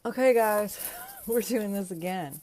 Okay, guys, we're doing this again.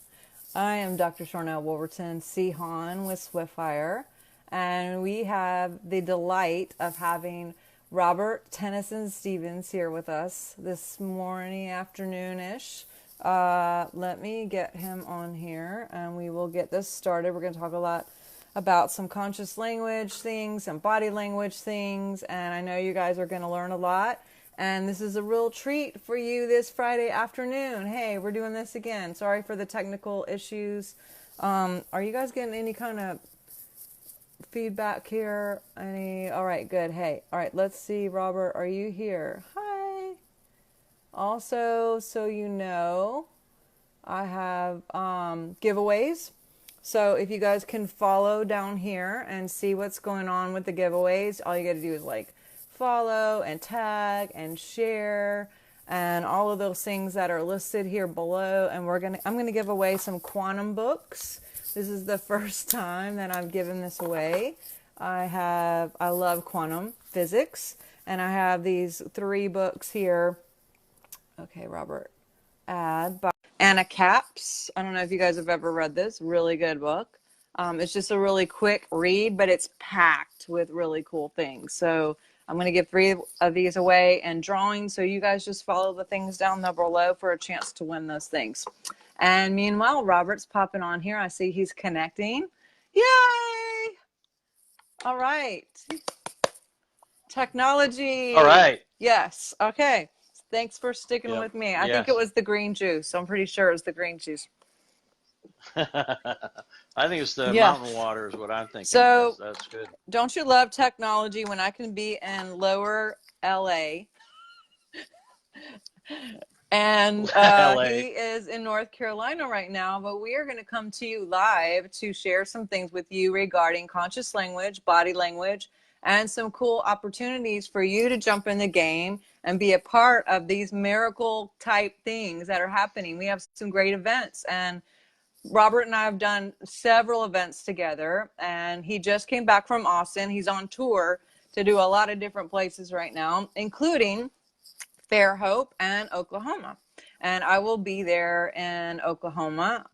I am Dr. Sharnael Wolverton, Sehon with Swiftfire, and we have the delight of having Robert Tennyson Stevens here with us this morning, afternoon-ish. Let me get him on here, and we will get this started. We're going to talk a lot about some conscious language things, some body language things, and I know you guys are going to learn a lot. And this is a real treat for you this Friday afternoon. Hey, we're doing this again. Sorry for the technical issues. Are you guys getting any kind of feedback here? Any? All right, good. Hey, all right, let's see. Robert, are you here? Hi. Also, so you know, I have giveaways. So if you guys can follow down here and see what's going on with the giveaways, all you got to do is like follow and tag and share and all of those things that are listed here below. And I'm gonna give away some quantum books. This is the first time that I've given this away. I love quantum physics, and I have these 3 books here. Okay, Robert, add by Anna Capps. I don't know if you guys have ever read this. Really good book. It's just a really quick read, but it's packed with really cool things. So I'm going to give 3 of these away and drawing. So you guys just follow the things down there below for a chance to win those things. And meanwhile, Robert's popping on here. I see he's connecting. Yay! All right. All Technology. right. Yes. Okay. Thanks for sticking Yep. with me. I think it Yes. was the green juice. I'm pretty sure it was the green juice. I think it's the Yeah. mountain water is what I'm thinking. That's So that's good. don't you love technology when I can be in lower LA and he LA. is in North Carolina right now, but we are going to come to you live to share some things with you regarding conscious language, body language, and some cool opportunities for you to jump in the game and be a part of these miracle type things that are happening. We have some great events, and Robert and I have done several events together, and he just came back from Austin. He's on tour to do a lot of different places right now, including Fairhope and Oklahoma. And I will be there in Oklahoma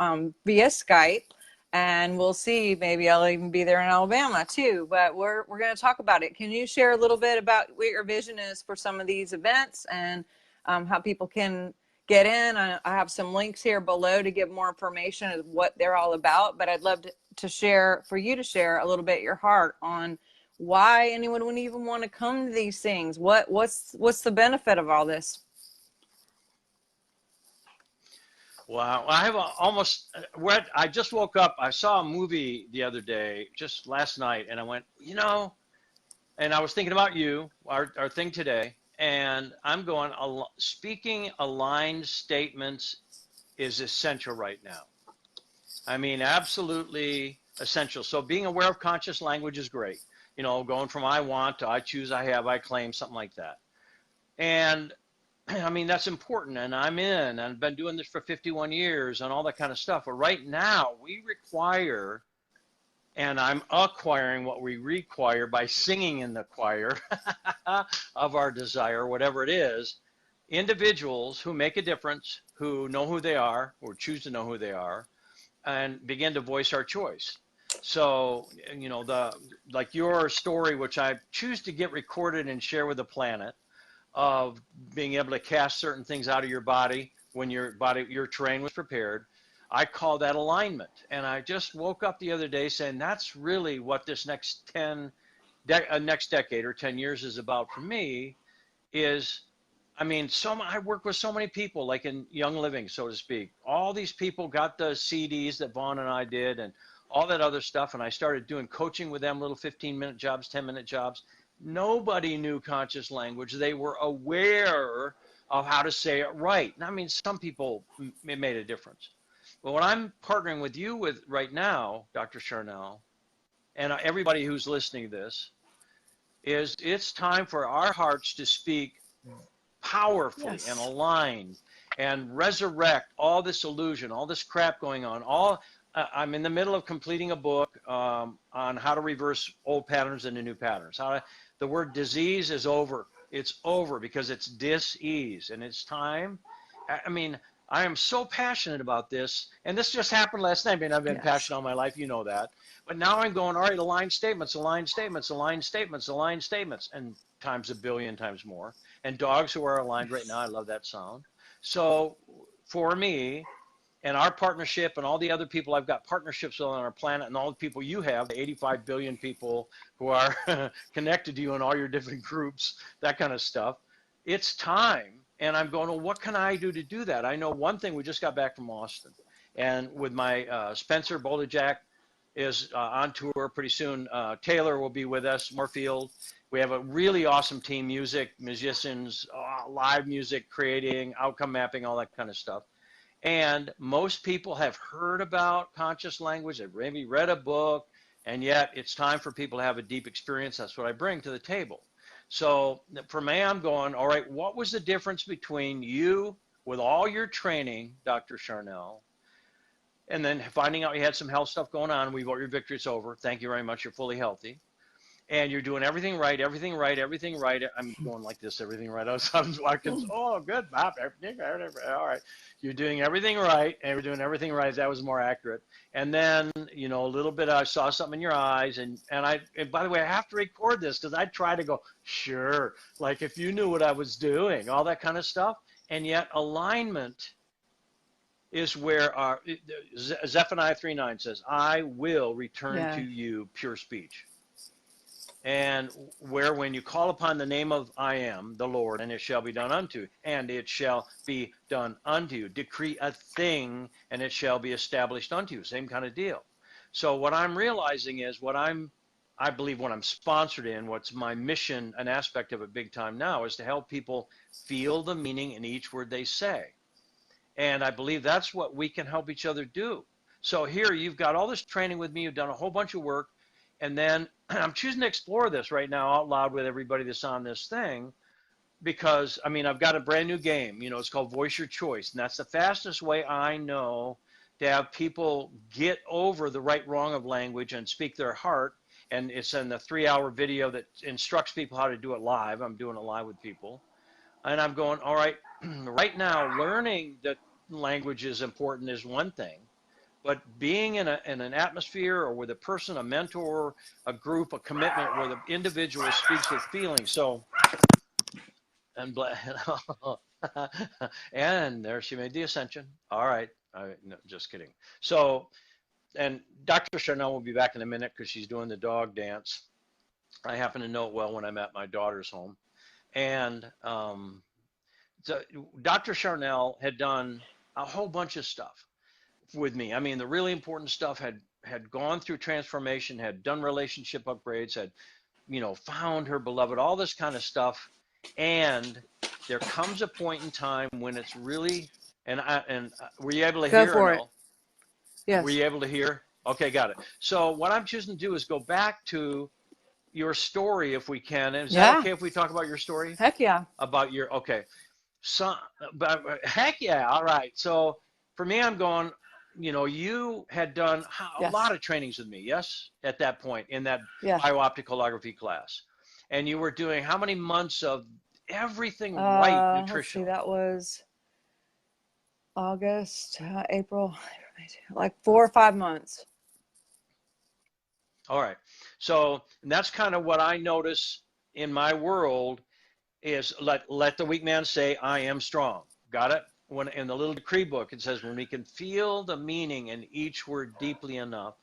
via Skype, and we'll see. Maybe I'll even be there in Alabama too. But we're going to talk about it. Can you share a little bit about what your vision is for some of these events and how people can get in? I have some links here below to give more information of what they're all about. But I'd love to share, for you to share a little bit your heart on why anyone would even want to come to these things. What's the benefit of all this? Wow. I have almost what I just woke up. I saw a movie the other day, just last night, and I went, and I was thinking about you, our thing today, and I'm going, speaking aligned statements is essential right now. I mean, absolutely essential. So being aware of conscious language is great. Going from I want to I choose, I have, I claim, something like that. And I mean, that's important. And I've been doing this for 51 years and all that kind of stuff. But right now, we require, and I'm acquiring what we require by singing in the choir of our desire, whatever it is, individuals who make a difference, who know who they are, or choose to know who they are, and begin to voice our choice. So, like your story, which I choose to get recorded and share with the planet, of being able to cast certain things out of your body when your terrain was prepared. I call that alignment. And I just woke up the other day saying that's really what this next next decade or 10 years is about for me. Is I mean, I work with so many people, like in Young Living, so to speak. All these people got the CDs that Vaughn and I did and all that other stuff. And I started doing coaching with them, little 15-minute jobs, 10-minute jobs. Nobody knew conscious language. They were aware of how to say it right. And I mean, some people, it made a difference. But what I'm partnering with you with right now, Dr. Charnell, and everybody who's listening to this, is it's time for our hearts to speak powerfully and Yes. align and resurrect all this illusion, all this crap going on. I'm in the middle of completing a book on how to reverse old patterns into new patterns. The word disease is over. It's over because it's dis-ease, and it's time. I mean, I am so passionate about this, and this just happened last night. I mean, I've been Yes. passionate all my life, you know that. But now I'm going, all right, align statements, align statements, align statements, align statements, and times a billion times more. And dogs who are aligned right now, I love that sound. So for me, and our partnership and all the other people I've got partnerships with on our planet and all the people you have, the 85 billion people who are connected to you in all your different groups, that kind of stuff. It's time. And I'm going, well, what can I do to do that? I know one thing, we just got back from Austin. And with my Spencer Bolajak is on tour pretty soon. Taylor will be with us, Moorfield. We have a really awesome team, music, musicians, live music, creating, outcome mapping, all that kind of stuff. And most people have heard about conscious language, they've maybe read a book, and yet it's time for people to have a deep experience. That's what I bring to the table. So for me, I'm going, all right, what was the difference between you with all your training, Dr. Sharnell, and then finding out you had some health stuff going on, we've got your victory's over. Thank you very much, you're fully healthy. And you're doing everything right, everything right, everything right. I'm going like this, everything right. I was watching, oh, good, Bob, everything, all right. You're doing everything right, and you're doing everything right. That was more accurate. And then, you know, a little bit, I saw something in your eyes, and by the way, I have to record this because I try to go, sure, like if you knew what I was doing, all that kind of stuff. And yet alignment is where our, Zephaniah 3:9 says, I will return to you pure speech. And where when you call upon the name of I am, the Lord, and it shall be done unto you, and it shall be done unto you. Decree a thing, and it shall be established unto you. Same kind of deal. So what I'm realizing is I believe what I'm sponsored in, what's my mission, an aspect of it big time now, is to help people feel the meaning in each word they say. And I believe that's what we can help each other do. So here you've got all this training with me, you've done a whole bunch of work, and then I'm choosing to explore this right now out loud with everybody that's on this thing because, I mean, I've got a brand new game. You know, it's called Voice Your Choice. And that's the fastest way I know to have people get over the right wrong of language and speak their heart. And it's in the 3-hour video that instructs people how to do it live. I'm doing it live with people. And I'm going, all right, right now, learning that language is important is one thing. But being in an atmosphere or with a person, a mentor, a group, a commitment where the individual speaks with feeling. So, and there she made the ascension. All right. No, just kidding. So, and Dr. Charnell will be back in a minute because she's doing the dog dance. I happen to know it well when I'm at my daughter's home. And so Dr. Charnell had done a whole bunch of stuff with me. I mean, the really important stuff had gone through transformation, had done relationship upgrades, had, you know, found her beloved, all this kind of stuff. And there comes a point in time when it's really, and were you able to hear? Go for it. Yes. Were you able to hear? Okay, got it. So what I'm choosing to do is go back to your story if we can. Is that okay if we talk about your story? Heck yeah. About your, okay. So, but heck yeah. All right. So for me, I'm going, you know, you had done a lot of trainings with me, yes, at that point in that bioopticalography class. And you were doing how many months of everything right nutrition? Let's see, that was August, April, like 4 or 5 months. All right. So that's kind of what I notice in my world is let the weak man say, I am strong. Got it? When in the little decree book, it says, when we can feel the meaning in each word deeply enough,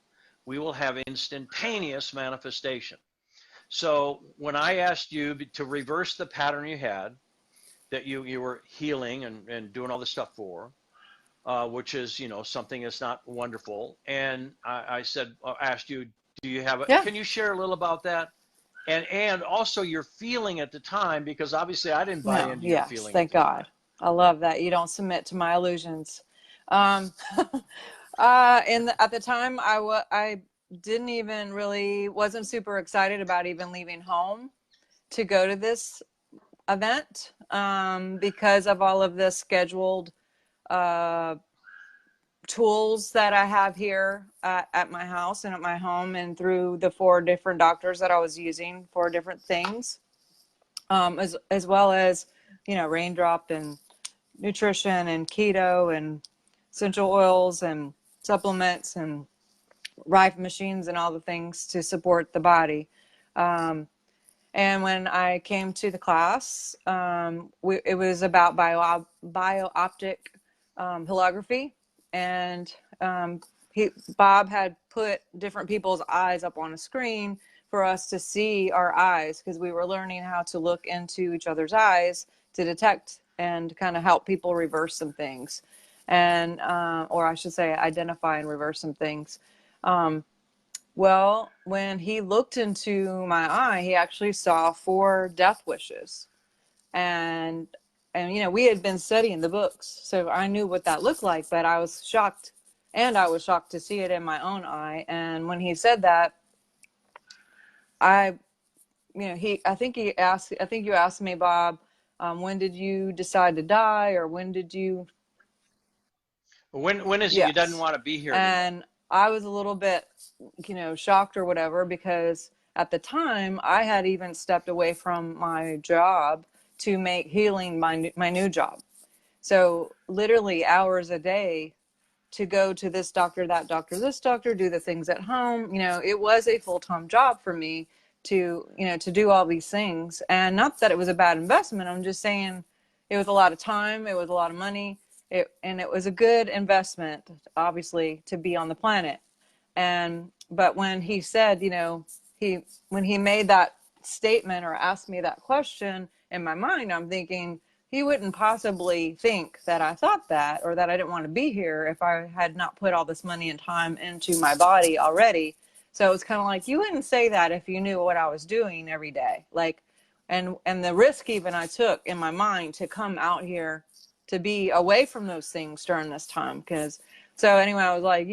we will have instantaneous manifestation. So when I asked you to reverse the pattern you had, that you were healing and doing all this stuff for, which is, you know, something that's not wonderful. And I asked you, do you have can you share a little about that? And also your feeling at the time, because obviously I didn't buy into your feeling. Thank God. I love that. You don't submit to my illusions. At the time, I didn't even really, wasn't super excited about even leaving home to go to this event because of all of the scheduled tools that I have here at my house and at my home, and through the 4 different doctors that I was using for different things, as well as, you know, Raindrop and nutrition and keto and essential oils and supplements and Rife machines and all the things to support the body. And when I came to the class, it was about bio-optic holography. And Bob had put different people's eyes up on a screen for us to see our eyes, because we were learning how to look into each other's eyes to detect and kind of help people reverse some things. And, or I should say, identify and reverse some things. Well, when he looked into my eye, he actually saw 4 death wishes. And we had been studying the books, so I knew what that looked like, but I was shocked, and I was shocked to see it in my own eye. And when he said that, I think you asked me, Bob, when did you decide to die, or when did you? When is it you didn't Yes. want to be here anymore? And I was a little bit, shocked or whatever, because at the time I had even stepped away from my job to make healing my new job. So literally hours a day to go to this doctor, that doctor, this doctor, do the things at home. It was a full-time job for me to do all these things. And not that it was a bad investment. I'm just saying it was a lot of time. It was a lot of money. And it was a good investment, obviously, to be on the planet. But when he said, when he made that statement or asked me that question, in my mind, I'm thinking, he wouldn't possibly think that I thought that, or that I didn't want to be here, if I had not put all this money and time into my body already. So it's kind of like, you wouldn't say that if you knew what I was doing every day. Like, and the risk even I took in my mind to come out here to be away from those things during this time. So anyway, I was like,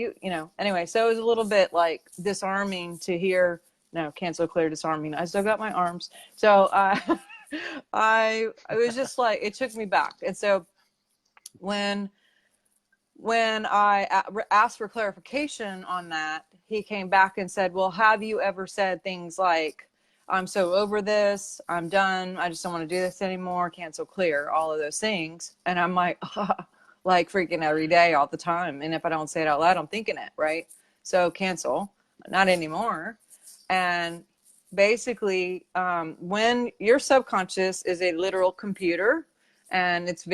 anyway, so it was a little bit like disarming to hear, no, cancel, clear, disarming. I still got my arms. So, it was just like, it took me back. And so when I asked for clarification on that, he came back and said, well, have you ever said things like, I'm so over this, I'm done, I just don't want to do this anymore, cancel, clear, all of those things? And I'm like, like freaking every day, all the time. And if I don't say it out loud, I'm thinking it, right? So cancel, not anymore. And basically, when your subconscious is a literal computer, and it's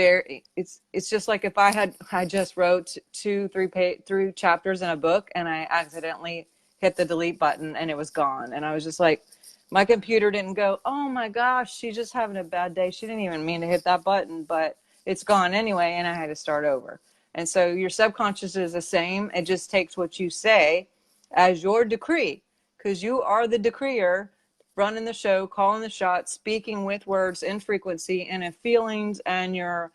just like if I just wrote 3 chapters in a book, and I accidentally hit the delete button and it was gone. And I was just like, my computer didn't go, oh my gosh, she's just having a bad day, she didn't even mean to hit that button, but it's gone anyway, and I had to start over. And so your subconscious is the same. It just takes what you say as your decree, because you are the decreer, running the show, calling the shots, speaking with words in frequency. And if feelings and your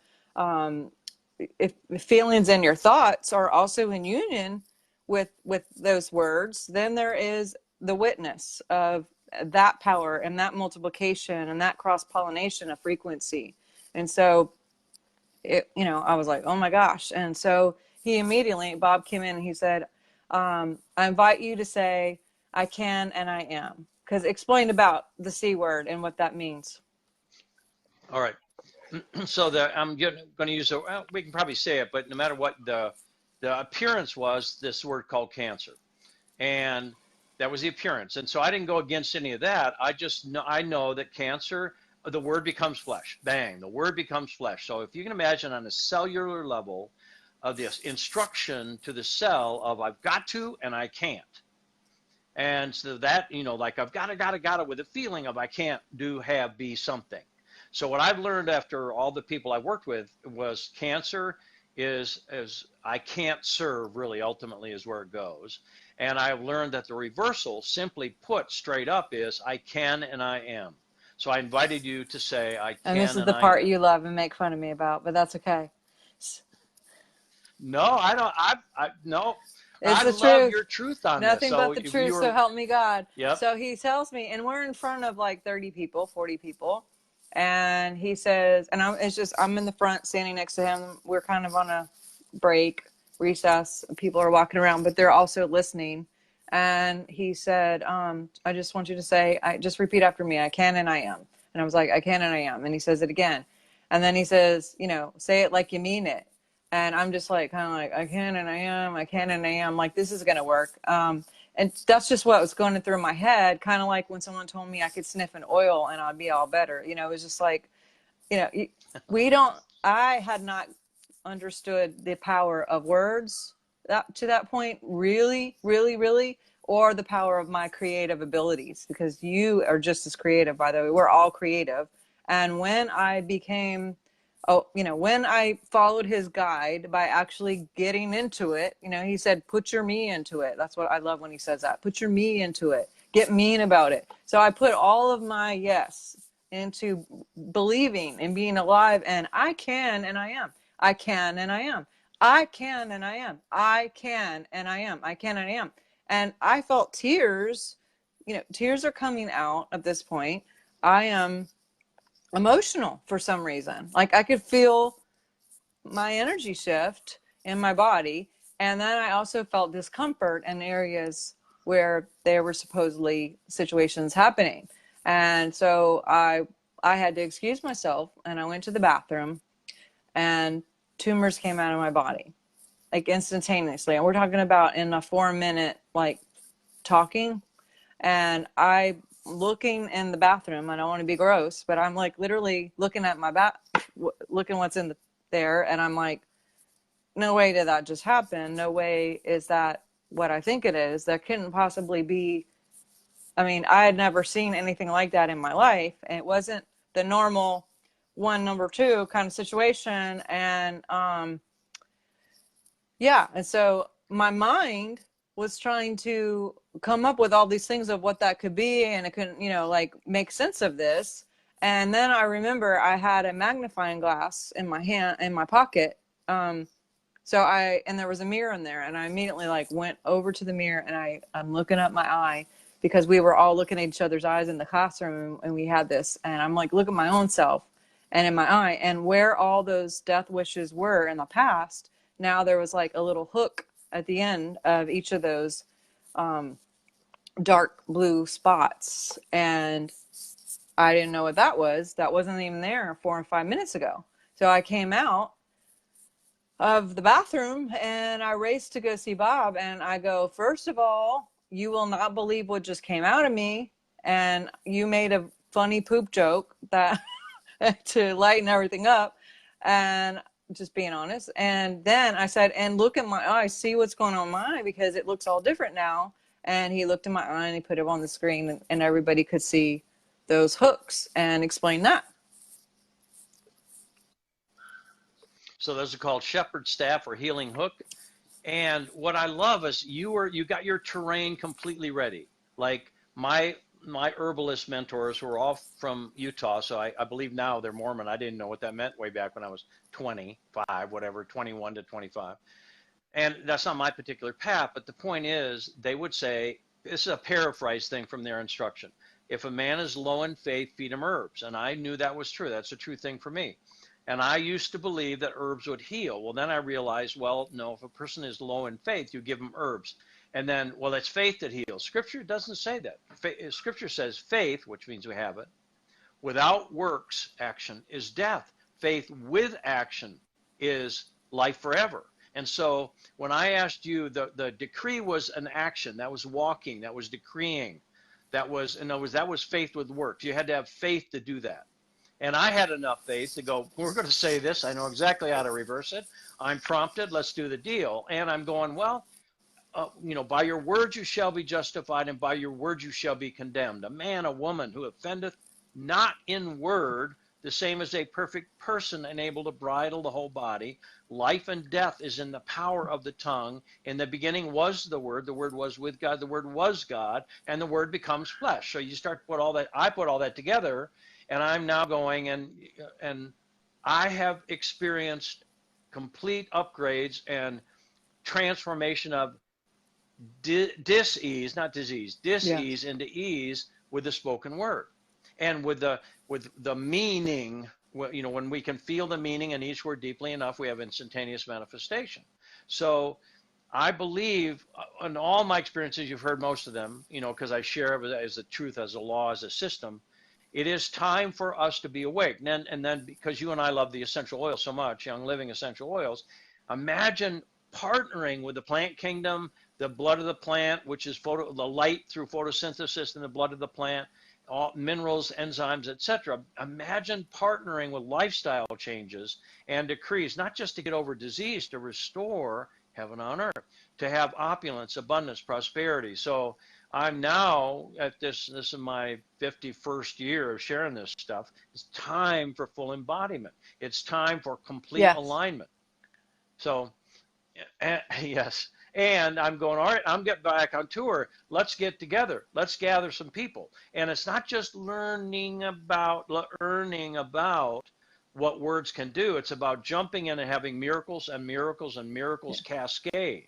thoughts are also in union with those words, then there is the witness of that power and that multiplication and that cross-pollination of frequency. And so I was like, oh my gosh. And so Bob came in and he said, I invite you to say, I can and I am. Because explain about the C word and what that means. All right. So I'm going to use we can probably say it, but no matter what the appearance was, this word called cancer. And that was the appearance. And so I didn't go against any of that. I know that cancer, the word becomes flesh. Bang, the word becomes flesh. So if you can imagine on a cellular level of this instruction to the cell of I've got to and I can't. And so that, like I've got to with a feeling of I can't be something. So what I've learned after all the people I worked with was cancer is I can't serve, really ultimately is where it goes. And I've learned that the reversal, simply put straight up, is I can and I am. So I invited you to say I can and I am. And this is the part you love and make fun of me about, but that's okay. No, I don't. No. It's I the love truth. your truth on Nothing this. but the truth, so help me God. Yep. So he tells me, and we're in front of like 30 people, 40 people. And he says, and I'm in the front standing next to him. We're kind of on a break, recess. People are walking around, but they're also listening. And he said, I just want you to say, just repeat after me. I can and I am. And I was like, I can and I am. And he says it again. And then he says, say it like you mean it. And I'm just like, kind of like, I can and I am, I can and I am. Like, this is going to work. And that's just what was going through my head. Kind of like when someone told me I could sniff an oil and I'd be all better. It was just like, you know, we don't, I had not understood the power of words to that point, really, really, really, or the power of my creative abilities, because you are just as creative, by the way. We're all creative. And when I became, when I followed his guide by actually getting into it, he said, put your me into it. That's what I love when he says that. Put your me into it. Get mean about it. So I put all of my yes into believing and being alive, and I can and I am. I can and I am. I can and I am. I can and I am. I can and I am. And I felt tears. Tears are coming out at this point. I am emotional for some reason. Like I could feel my energy shift in my body. And then I also felt discomfort in areas where there were supposedly situations happening. And so I had to excuse myself, and I went to the bathroom, and tumors came out of my body, like instantaneously. And we're talking about in a 4-minute, like, talking. And I looking in the bathroom. I don't want to be gross, but I'm like literally looking at my looking what's in there. And I'm like, no way did that just happen. No way is that what I think it is. That couldn't possibly be. I mean, I had never seen anything like that in my life. And it wasn't the normal 1, number 2 kind of situation. And yeah. And so my mind was trying to come up with all these things of what that could be. And it couldn't, like make sense of this. And then I remember I had a magnifying glass in my hand, in my pocket. And there was a mirror in there, and I immediately like went over to the mirror, and I'm looking up my eye, because we were all looking at each other's eyes in the classroom, and we had this, and I'm like, look at my own self and in my eye, and where all those death wishes were in the past. Now there was like a little hook at the end of each of those dark blue spots. And I didn't know what that was. That wasn't even there 4 or 5 minutes ago. So I came out of the bathroom and I raced to go see Bob, and I go, first of all, you will not believe what just came out of me. And you made a funny poop joke that to lighten everything up, and just being honest. And then I said, and look at my eye, see what's going on in my eye, because it looks all different now. And he looked in my eye and he put it on the screen, and everybody could see those hooks and explain that. So those are called shepherd's staff or healing hook. And what I love is you got your terrain completely ready. Like my herbalist mentors who are all from Utah, so I believe now they're Mormon. I didn't know what that meant way back when I was 25, whatever, 21 to 25. And that's not my particular path, but the point is they would say, this is a paraphrase thing from their instruction. If a man is low in faith, feed him herbs. And I knew that was true. That's a true thing for me. And I used to believe that herbs would heal. Well, then I realized, well, no, if a person is low in faith, you give them herbs. And then, well, it's faith that heals. Scripture doesn't say that. Scripture says faith, which means we have it, without works, action, is death. Faith with action is life forever. And so when I asked you, the decree was an action. That was walking. That was decreeing. That was, in other words, that was faith with works. You had to have faith to do that. And I had enough faith to go, we're going to say this. I know exactly how to reverse it. I'm prompted. Let's do the deal. And I'm going, well, by your words you shall be justified, and by your words you shall be condemned. A man, a woman who offendeth not in word, the same as a perfect person and able to bridle the whole body. Life and death is in the power of the tongue. In the beginning was the Word was with God, the Word was God, and the Word becomes flesh. So you start to put all that, I put all that together, and I'm now going, and I have experienced complete upgrades and transformation of dis-ease, not disease, dis-ease into ease with the spoken word. And with the meaning, when we can feel the meaning in each word deeply enough, we have instantaneous manifestation. So I believe in all my experiences, you've heard most of them, because I share it as a truth, as a law, as a system, It is time for us to be awake. And then because you and I love the essential oils so much, Young Living essential oils, imagine partnering with the plant kingdom, the blood of the plant, which is the light through photosynthesis in the blood of the plant, all minerals, enzymes, etc. Imagine partnering with lifestyle changes and decrees, not just to get over disease, to restore heaven on earth, to have opulence, abundance, prosperity. So I'm now at this is my 51st year of sharing this stuff. It's time for full embodiment. It's time for complete Yes. alignment. So, yes. And I'm going, all right, I'm getting back on tour. Let's get together. Let's gather some people. And it's not just learning about what words can do. It's about jumping in and having miracles and miracles and miracles cascade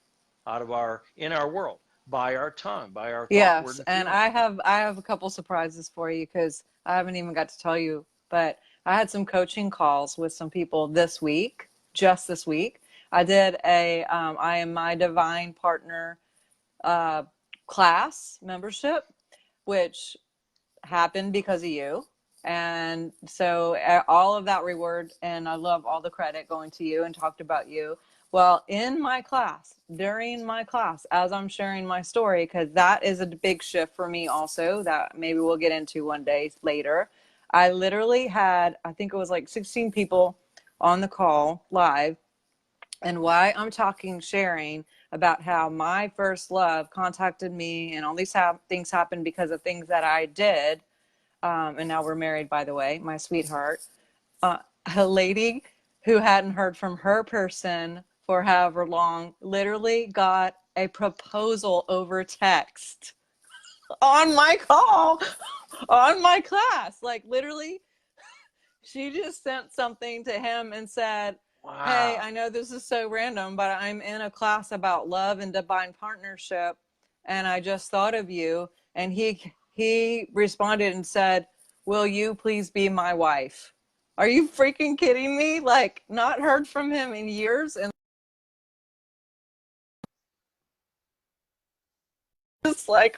in our world by our tongue, by our thought, word, Yes, and and feeling. I have a couple surprises for you because I haven't even got to tell you, but I had some coaching calls with some people this week, just this week. I did a I am my divine partner uh, class membership, which happened because of you. And so all of that reward, and I love all the credit going to you and talked about you. Well, in my class, during my class, as I'm sharing my story, because that is a big shift for me also, that maybe we'll get into one day later. I literally had, I think it was like 16 people on the call live. And why I'm sharing about how my first love contacted me and all these things happened because of things that I did, and now we're married, by the way, my sweetheart, uh, a lady who hadn't heard from her person for however long literally got a proposal over text on my call, on my class. Like, literally, she just sent something to him and said, hey, Wow. I know this is so random, but I'm in a class about love and divine partnership, and I just thought of you. And he responded and said, will you please be my wife? Are you freaking kidding me? Like, not heard from him in years, and just like,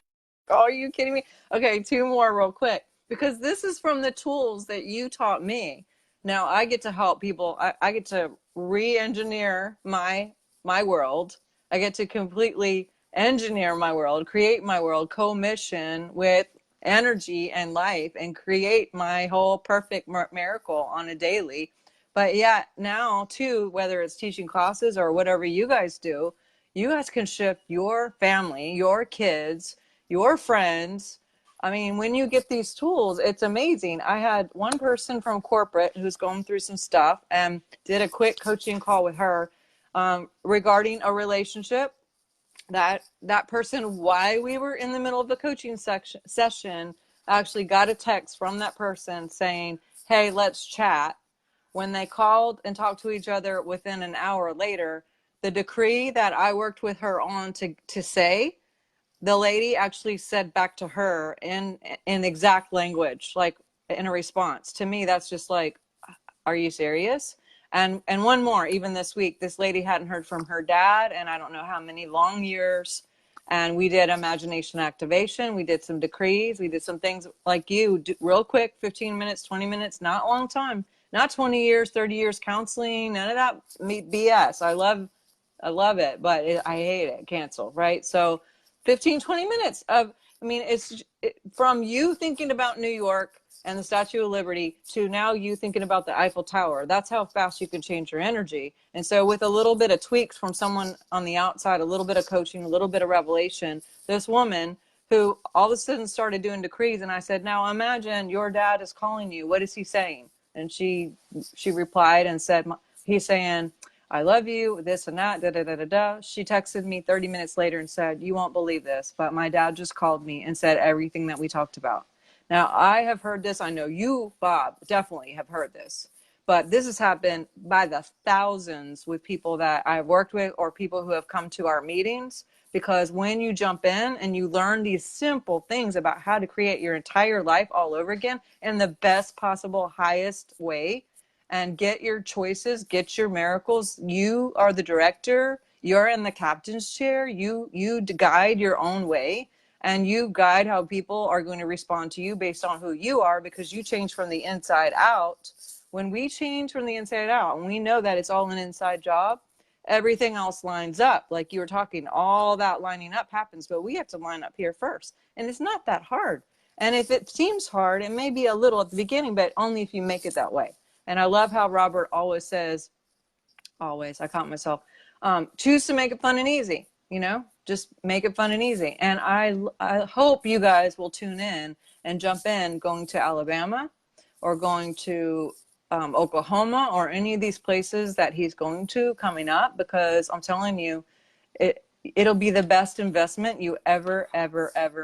are you kidding me? Okay, two more real quick, because this is from the tools that you taught me. Now I get to help people. I get to re-engineer my world. I get to completely engineer my world, create my world, co-mission with energy and life, and create my whole perfect miracle on a daily. But yeah, now too, whether it's teaching classes or whatever you guys do, you guys can shift your family, your kids, your friends. I mean, when you get these tools, it's amazing. I had one person from corporate who's going through some stuff and did a quick coaching call with her regarding a relationship. That person, while we were in the middle of the coaching session, actually got a text from that person saying, hey, let's chat. When they called and talked to each other within an hour later, the decree that I worked with her on to say, the lady actually said back to her in exact language, like in a response. To me, that's just like, are you serious? And one more, even this week, this lady hadn't heard from her dad, and I don't know how many long years. And we did imagination activation. We did some decrees. We did some things like you, real quick, 15 minutes, 20 minutes, not a long time, not 20 years, 30 years counseling, none of that BS. I love it, but I hate it. Cancel, right? So 15, 20 minutes of, I mean, from you thinking about New York and the Statue of Liberty to now you thinking about the Eiffel Tower. That's how fast you can change your energy. And so with a little bit of tweaks from someone on the outside, a little bit of coaching, a little bit of revelation, this woman who all of a sudden started doing decrees, and I said, now imagine your dad is calling you. What is he saying? And she replied and said, he's saying, I love you, this and that, da da da da da. She texted me 30 minutes later and said, you won't believe this, but my dad just called me and said everything that we talked about. Now, I have heard this. I know you, Bob, definitely have heard this. But this has happened by the thousands with people that I've worked with or people who have come to our meetings. Because when you jump in and you learn these simple things about how to create your entire life all over again in the best possible, highest way, and get your choices, get your miracles. You are the director. You're in the captain's chair. You guide your own way. And you guide how people are going to respond to you based on who you are, because you change from the inside out. When we change from the inside out, and we know that it's all an inside job, everything else lines up. Like you were talking, all that lining up happens, but we have to line up here first. And it's not that hard. And if it seems hard, it may be a little at the beginning, but only if you make it that way. And I love how Robert always says, always, I caught myself, choose to make it fun and easy, you know, just make it fun and easy. And I hope you guys will tune in and jump in going to Alabama or going to Oklahoma or any of these places that he's going to coming up, because I'm telling you, it'll be the best investment you ever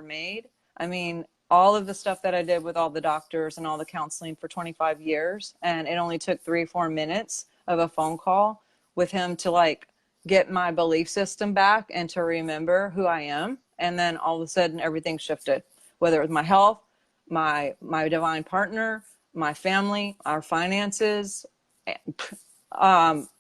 made. I mean, all of the stuff that I did with all the doctors and all the counseling for 25 years, and it only took 3-4 minutes of a phone call with him to like get my belief system back and to remember who I am. And then all of a sudden everything shifted, whether it was my health, my divine partner, my family, our finances,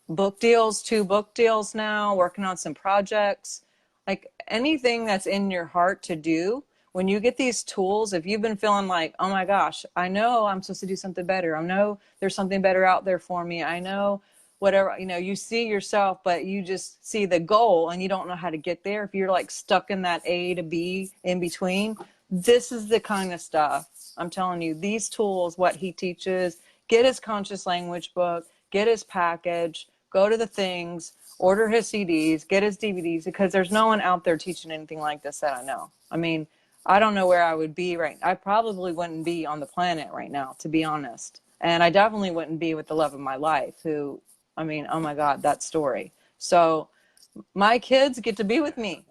book deals, 2 book deals now, working on some projects, like anything that's in your heart to do. When you get these tools, if you've been feeling like, oh my gosh, I know I'm supposed to do something better. I know there's something better out there for me. I know whatever, you know, you see yourself, but you just see the goal and you don't know how to get there. If you're like stuck in that A to B in between, this is the kind of stuff I'm telling you, these tools, what he teaches, get his conscious language book, get his package, go to the things, order his CDs, get his DVDs, because there's no one out there teaching anything like this that I know. I mean, I don't know where I would be I probably wouldn't be on the planet right now, to be honest. And I definitely wouldn't be with the love of my life, who, I mean, oh my God, that story. So my kids get to be with me,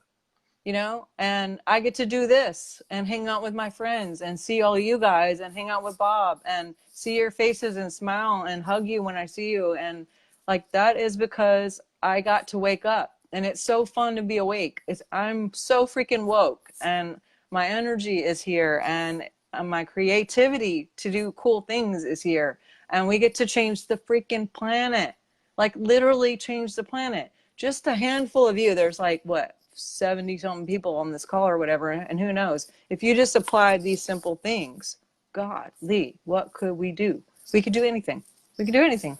you know, and I get to do this and hang out with my friends and see all you guys and hang out with Bob and see your faces and smile and hug you when I see you. And like, that is because I got to wake up, and it's so fun to be awake. I'm so freaking woke, and my energy is here, and my creativity to do cool things is here. And we get to change the freaking planet, like literally change the planet. Just a handful of you, there's like, what, 70 something people on this call or whatever, and who knows, if you just applied these simple things, God, Lee, what could we do? We could do anything. We could do anything.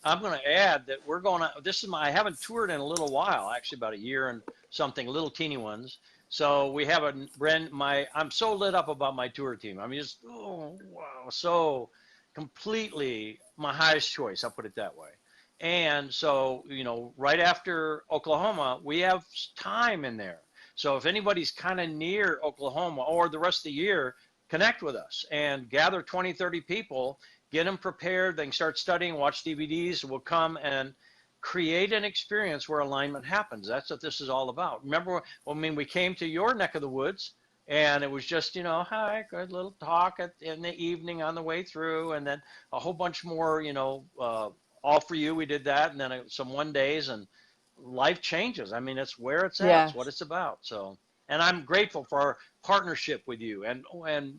I'm going to add that we're going to, I haven't toured in a little while, actually about a year and something, little teeny ones. So we have I'm so lit up about my tour team. I'm just, oh, wow, so completely my highest choice, I'll put it that way. And so, you know, right after Oklahoma, we have time in there. So if anybody's kind of near Oklahoma or the rest of the year, connect with us and gather 20, 30 people, get them prepared. They can start studying, watch DVDs. We'll come and create an experience where alignment happens. That's what this is all about. Remember, we came to your neck of the woods, and it was just, you know, hi, good little talk in the evening on the way through, and then a whole bunch more, you know, all for you. We did that, and then some 1 days, and life changes. I mean, it's where it's at. Yeah. It's what it's about. So, and I'm grateful for our partnership with you and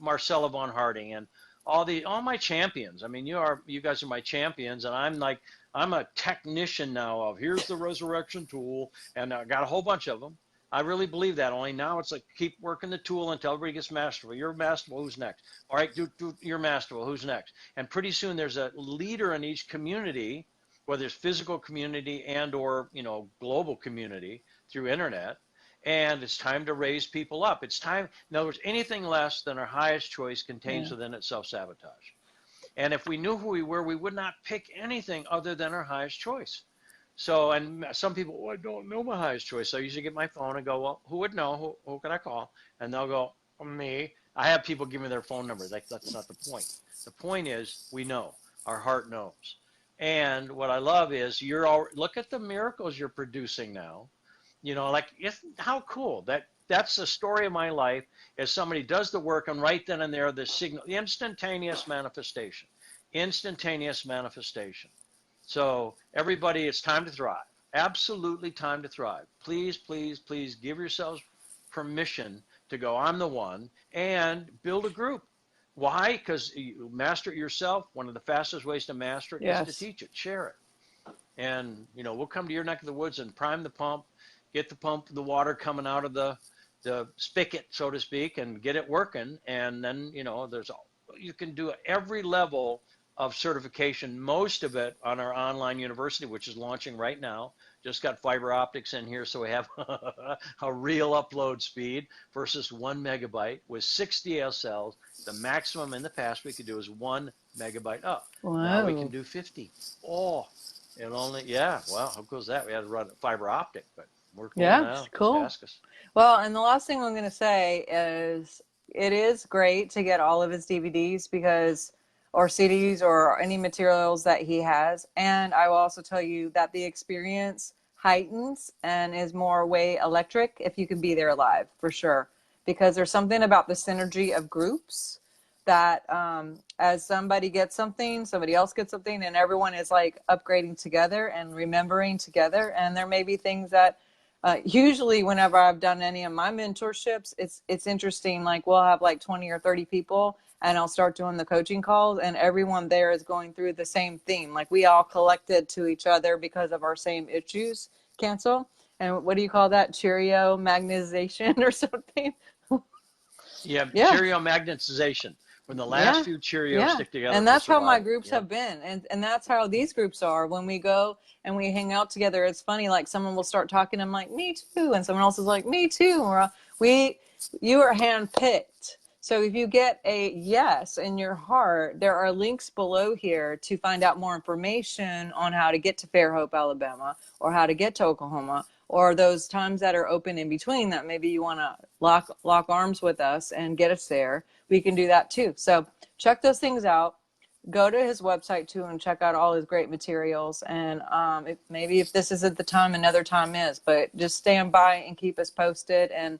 Marcella Von Harding and all my champions. I mean, you guys are my champions, and I'm a technician now of here's the resurrection tool, and I got a whole bunch of them. I really believe that. Only now it's like keep working the tool until everybody gets masterful. You're masterful, who's next? All right, you're masterful, who's next? And pretty soon there's a leader in each community, whether it's physical community and or, you know, global community through internet. And it's time to raise people up. It's time, in other words, anything less than our highest choice contains within it self-sabotage. And if we knew who we were, we would not pick anything other than our highest choice. So, and some people, oh, I don't know my highest choice. So I usually get my phone and go, well, who would know? Who can I call? And they'll go, me. I have people give me their phone number. That's not the point. The point is we know. Our heart knows. And what I love is look at the miracles you're producing now. You know, like, how cool. That's the story of my life, is somebody does the work, and right then and there, the signal, instantaneous manifestation. Instantaneous manifestation. So everybody, it's time to thrive. Absolutely time to thrive. Please, please, please give yourselves permission to go, I'm the one, and build a group. Why? Because you master it yourself. One of the fastest ways to master it is to teach it, share it. And, you know, we'll come to your neck of the woods and prime the pump. get the water coming out of the spigot, so to speak, and get it working. And then, you know, you can do every level of certification, most of it on our online university, which is launching right now. Just got fiber optics in here, so we have a real upload speed versus 1 megabyte with 6 DSLs. The maximum in the past we could do is 1 megabyte up. Wow. Now we can do 50. Oh, yeah, well, how cool is that? We had to run fiber optic, but we're cool now. Cool. Just ask us. Well, and the last thing I'm going to say is it is great to get all of his DVDs or CDs or any materials that he has. And I will also tell you that the experience heightens and is more way electric if you can be there live, for sure. Because there's something about the synergy of groups that as somebody gets something, somebody else gets something, and everyone is like upgrading together and remembering together. And there may be things that usually whenever I've done any of my mentorships, it's interesting. Like we'll have like 20 or 30 people, and I'll start doing the coaching calls, and everyone there is going through the same theme. Like we all collected to each other because of our same issues. Cancel. And what do you call that? Cheerio magnetization or something? Yeah. Cheerio magnetization. When the last few Cheerios stick together. And that's how my groups have been. And that's how these groups are. When we go and we hang out together, it's funny, like someone will start talking, I'm like, me too. And someone else is like, me too. Or you are handpicked. So if you get a yes in your heart, there are links below here to find out more information on how to get to Fairhope, Alabama, or how to get to Oklahoma, or those times that are open in between that maybe you want to lock arms with us and get us there. We can do that too. So check those things out. Go to his website too and check out all his great materials. And maybe if this isn't the time, another time is. But just stand by and keep us posted. And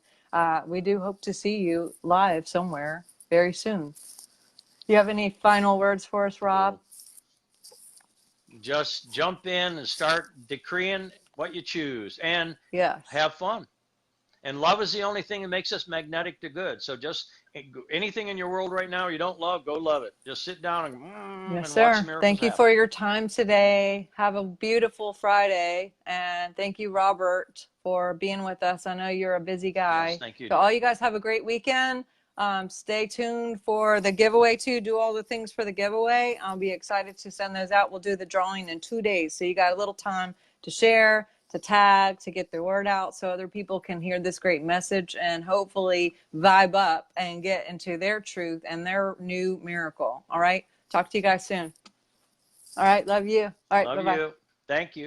we do hope to see you live somewhere very soon. Do you have any final words for us, Rob? Just jump in and start decreeing what you choose and have fun. And love is the only thing that makes us magnetic to good. So just anything in your world right now you don't love, go love it. Just sit down and yes, and watch sir. miracles Thank you happen. for your time today. Have a beautiful Friday. And thank you, Robert, for being with us. I know you're a busy guy. Yes, thank you. So all you guys have a great weekend. Stay tuned for the giveaway too. Do all the things for the giveaway. I'll be excited to send those out. We'll do the drawing in 2 days. So you got a little time to share, to tag, to get the word out so other people can hear this great message and hopefully vibe up and get into their truth and their new miracle. All right. Talk to you guys soon. All right. Love you. All right. Love bye-bye. you. Thank you.